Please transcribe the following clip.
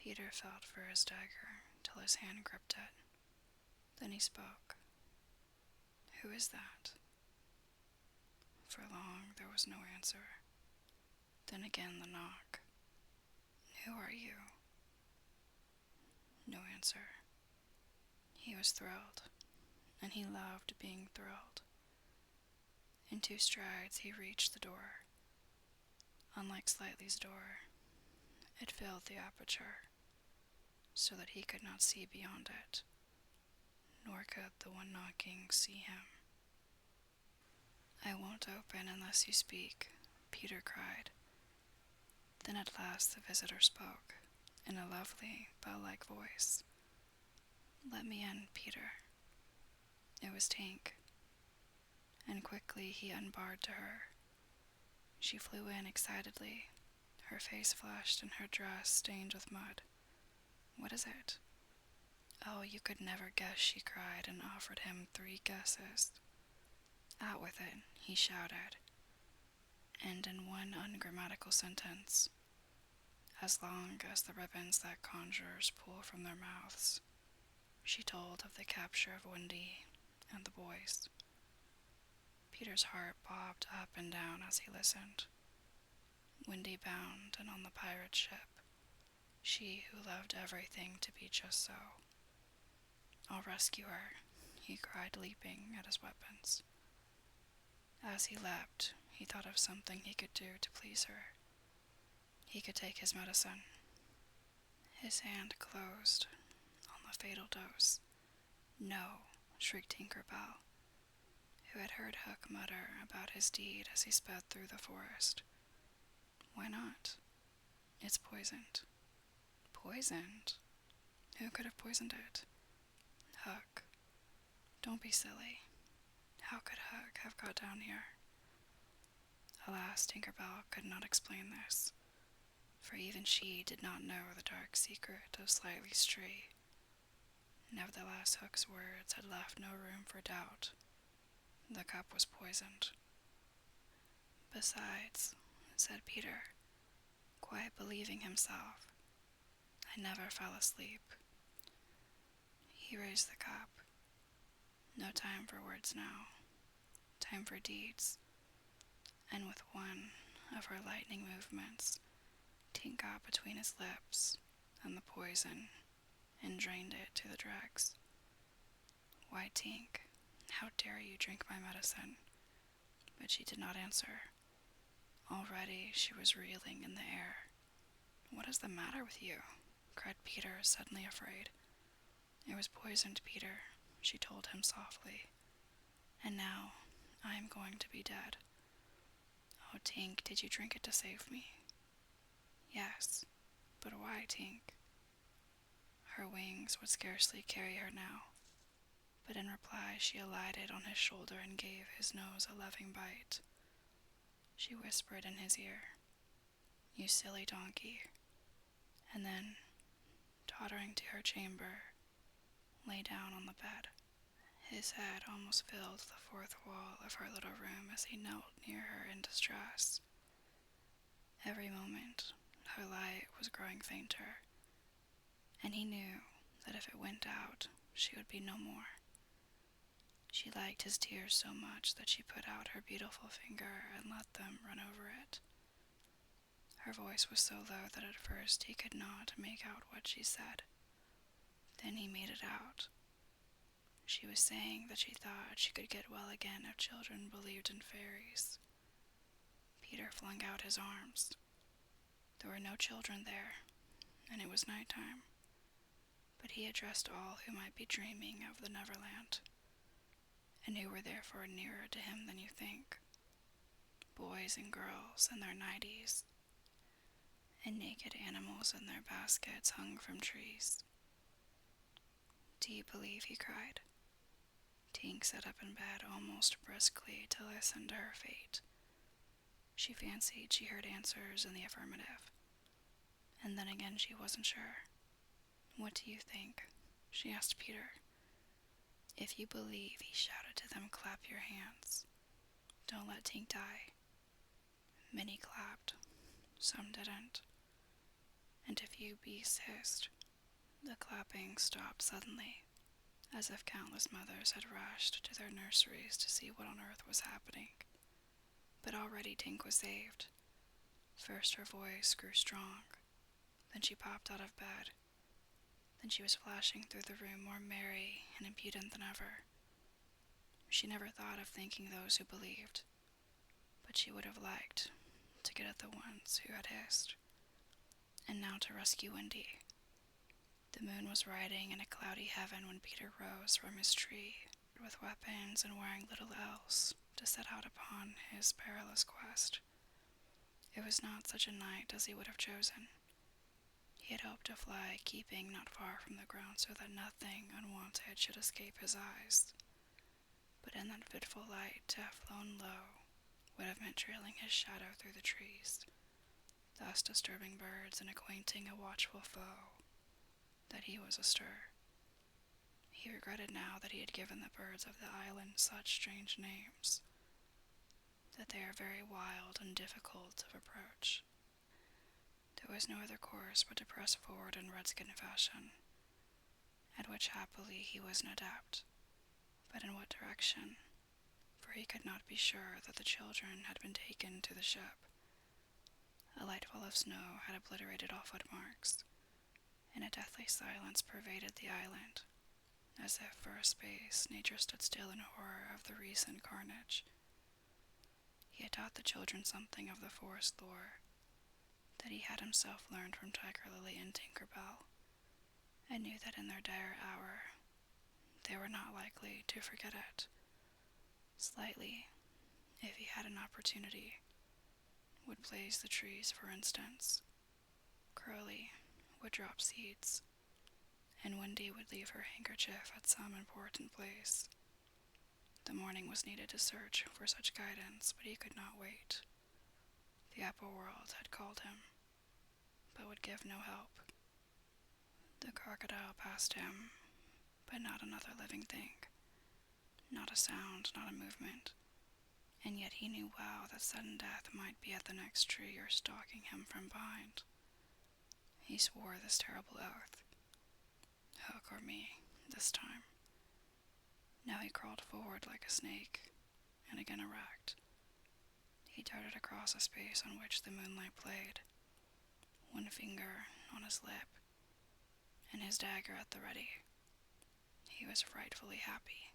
Peter felt for his dagger till his hand gripped it. Then he spoke. "Who is that?" For long there was no answer. Then again the knock. "Who are you?" No answer. He was thrilled, and he loved being thrilled. In 2 strides he reached the door. Unlike Slightly's door, it filled the aperture, so that he could not see beyond it, nor could the one knocking see him. "I won't open unless you speak," Peter cried. Then at last the visitor spoke, in a lovely, bell-like voice. "Let me in, Peter." It was Tink, and quickly he unbarred to her. She flew in excitedly, her face flushed and her dress stained with mud. "What is it?" "Oh, you could never guess," she cried, and offered him 3 guesses. "Out with it," he shouted, and in one ungrammatical sentence, as long as the ribbons that conjurers pull from their mouths, she told of the capture of Wendy and the boys. Peter's heart bobbed up and down as he listened. Wendy bound and on the pirate ship, she who loved everything to be just so. "I'll rescue her," he cried, leaping at his weapons. As he leapt, he thought of something he could do to please her. He could take his medicine. His hand closed on the fatal dose. "No," shrieked Tinker Bell, who had heard Hook mutter about his deed as he sped through the forest. "Why not?" "It's poisoned." "Poisoned? Who could have poisoned it?" "Hook." "Don't be silly. How could Hook have got down here?" Alas, Tinker Bell could not explain this, for even she did not know the dark secret of Slightly's tree. Nevertheless, Hook's words had left no room for doubt. The cup was poisoned. "Besides," said Peter, quite believing himself, "I never fell asleep." He raised the cup. No time for words now. Time for deeds. And with one of her lightning movements, Tink got between his lips and the poison and drained it to the dregs. "Why, Tink, how dare you drink my medicine?" But she did not answer. Already she was reeling in the air. "What is the matter with you?" cried Peter, suddenly afraid. "It was poisoned, Peter," she told him softly. "And now I am going to be dead." "Oh, Tink, did you drink it to save me?" "Yes, but why, Tink?" Her wings would scarcely carry her now, but in reply she alighted on his shoulder and gave his nose a loving bite. She whispered in his ear, "You silly donkey," and then, tottering to her chamber, lay down on the bed. His head almost filled the 4th wall of her little room as he knelt near her in distress. Every moment her light was growing fainter, and he knew that if it went out, she would be no more. She liked his tears so much that she put out her beautiful finger and let them run over it. Her voice was so low that at first he could not make out what she said. Then he made it out. She was saying that she thought she could get well again if children believed in fairies. Peter flung out his arms. There were no children there, and it was night time. But he addressed all who might be dreaming of the Neverland, and who were therefore nearer to him than you think. Boys and girls in their nighties, and naked animals in their baskets hung from trees. "Do you believe?" he cried. Tink sat up in bed almost briskly to listen to her fate. She fancied she heard answers in the affirmative, and then again she wasn't sure. "What do you think?" she asked Peter. "If you believe," he shouted to them, "clap your hands. Don't let Tink die." Many clapped. Some didn't. and a few bees hissed. The clapping stopped suddenly, as if countless mothers had rushed to their nurseries to see what on earth was happening. But already Tink was saved. First her voice grew strong, then she popped out of bed, then she was flashing through the room more merry and impudent than ever. She never thought of thanking those who believed, but she would have liked to get at the ones who had hissed, and now to rescue Wendy. The moon was riding in a cloudy heaven when Peter rose from his tree, with weapons and wearing little else, to set out upon his perilous quest. It was not such a night as he would have chosen. He had hoped to fly, keeping not far from the ground so that nothing unwanted should escape his eyes. But in that fitful light, to have flown low would have meant trailing his shadow through the trees, thus disturbing birds and acquainting a watchful foe that he was astir. He regretted now that he had given the birds of the island such strange names, that they are very wild and difficult of approach. There was no other course but to press forward in redskin fashion, at which happily he was an adept. But in what direction? For he could not be sure that the children had been taken to the ship. A light fall of snow had obliterated all footmarks, and a deathly silence pervaded the island, as if for a space nature stood still in horror of the recent carnage. He had taught the children something of the forest lore that he had himself learned from Tiger Lily and Tinker Bell, and knew that in their dire hour they were not likely to forget it. Slightly, if he had an opportunity, would blaze the trees, for instance. Crowley would drop seeds, and Wendy would leave her handkerchief at some important place. The morning was needed to search for such guidance, but he could not wait. The upper world had called him, but would give no help. The crocodile passed him, but not another living thing. Not a sound, not a movement. And yet he knew well that sudden death might be at the next tree or stalking him from behind. He swore this terrible oath. Hook or me, this time. Now he crawled forward like a snake, and again erect. He darted across a space on which the moonlight played, one finger on his lip, and his dagger at the ready. He was frightfully happy.